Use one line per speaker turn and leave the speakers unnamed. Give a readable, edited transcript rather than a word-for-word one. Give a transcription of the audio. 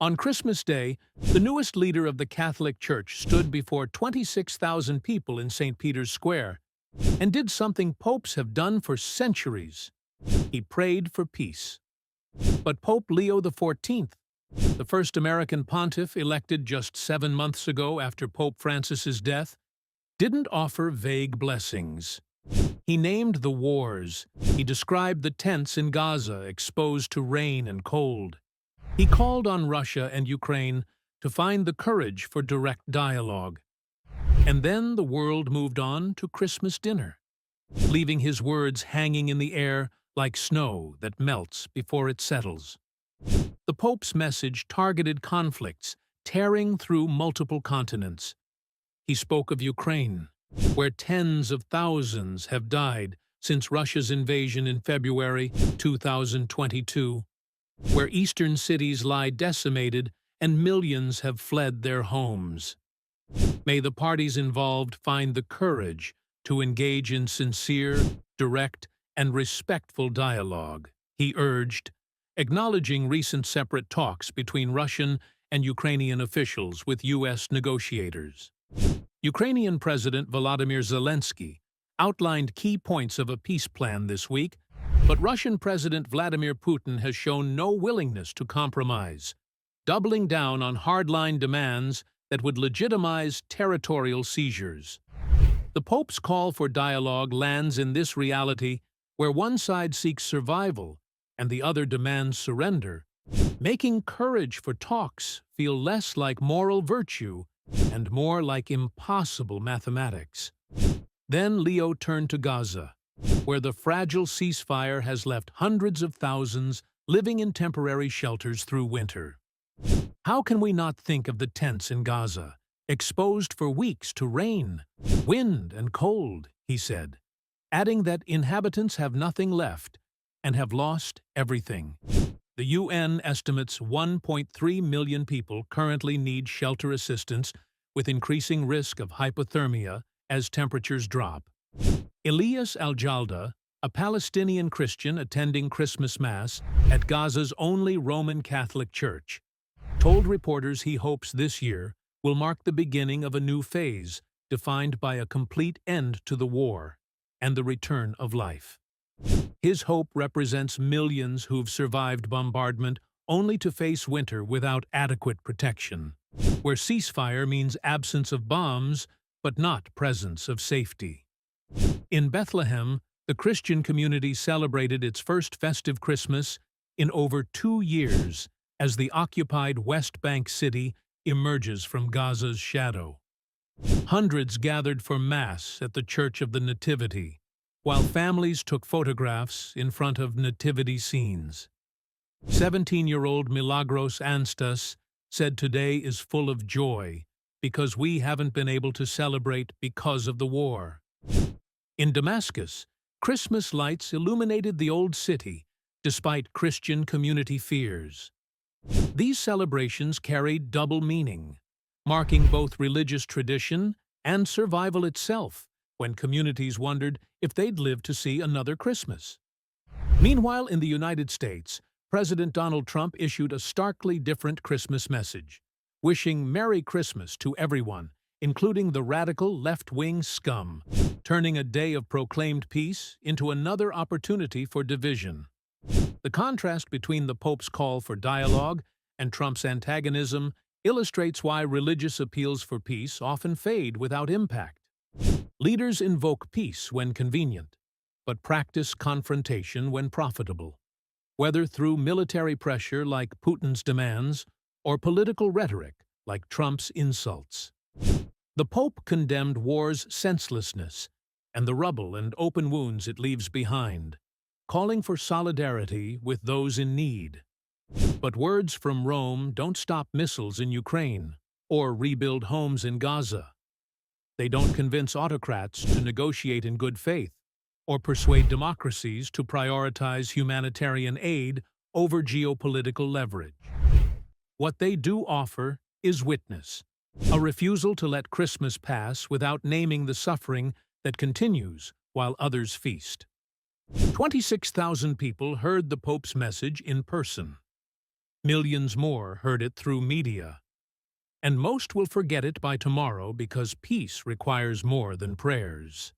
On Christmas Day, the newest leader of the Catholic Church stood before 26,000 people in St. Peter's Square and did something popes have done for centuries. He prayed for peace. But Pope Leo XIV, the first American pontiff elected just 7 months ago after Pope Francis's death, didn't offer vague blessings. He named the wars. He described the tents in Gaza exposed to rain and cold. He called on Russia and Ukraine to find the courage for direct dialogue. And then the world moved on to Christmas dinner, leaving his words hanging in the air like snow that melts before it settles. The Pope's message targeted conflicts, tearing through multiple continents. He spoke of Ukraine, where tens of thousands have died since Russia's invasion in February 2022, where eastern cities lie decimated and millions have fled their homes. May the parties involved find the courage to engage in sincere, direct, and respectful dialogue, he urged, acknowledging recent separate talks between Russian and Ukrainian officials with U.S. negotiators. Ukrainian President Volodymyr Zelensky outlined key points of a peace plan this week, but Russian President Vladimir Putin has shown no willingness to compromise, doubling down on hardline demands that would legitimize territorial seizures. The Pope's call for dialogue lands in this reality where one side seeks survival and the other demands surrender, making courage for talks feel less like moral virtue and more like impossible mathematics. Then Leo turned to Gaza, where the fragile ceasefire has left hundreds of thousands living in temporary shelters through winter. How can we not think of the tents in Gaza, exposed for weeks to rain, wind, and cold, he said, adding that inhabitants have nothing left and have lost everything. The UN estimates 1.3 million people currently need shelter assistance, with increasing risk of hypothermia as temperatures drop. Elias Al-Jalda, a Palestinian Christian attending Christmas Mass at Gaza's only Roman Catholic church, told reporters he hopes this year will mark the beginning of a new phase defined by a complete end to the war and the return of life. His hope represents millions who've survived bombardment only to face winter without adequate protection, where ceasefire means absence of bombs but not presence of safety. In Bethlehem, the Christian community celebrated its first festive Christmas in over 2 years as the occupied West Bank city emerges from Gaza's shadow. Hundreds gathered for Mass at the Church of the Nativity, while families took photographs in front of nativity scenes. 17-year-old Milagros Anstas said today is full of joy because we haven't been able to celebrate because of the war. In Damascus, Christmas lights illuminated the old city despite Christian community fears. These celebrations carried double meaning, marking both religious tradition and survival itself when communities wondered if they'd live to see another Christmas. Meanwhile, in the United States, President Donald Trump issued a starkly different Christmas message, wishing Merry Christmas to everyone, including the radical left-wing scum, turning a day of proclaimed peace into another opportunity for division. The contrast between the Pope's call for dialogue and Trump's antagonism illustrates why religious appeals for peace often fade without impact. Leaders invoke peace when convenient, but practice confrontation when profitable, whether through military pressure like Putin's demands or political rhetoric like Trump's insults. The Pope condemned war's senselessness and the rubble and open wounds it leaves behind, calling for solidarity with those in need. But words from Rome don't stop missiles in Ukraine or rebuild homes in Gaza. They don't convince autocrats to negotiate in good faith or persuade democracies to prioritize humanitarian aid over geopolitical leverage. What they do offer is witness, a refusal to let Christmas pass without naming the suffering that continues while others feast. 26,000 people heard the Pope's message in person. Millions more heard it through media. And most will forget it by tomorrow because peace requires more than prayers.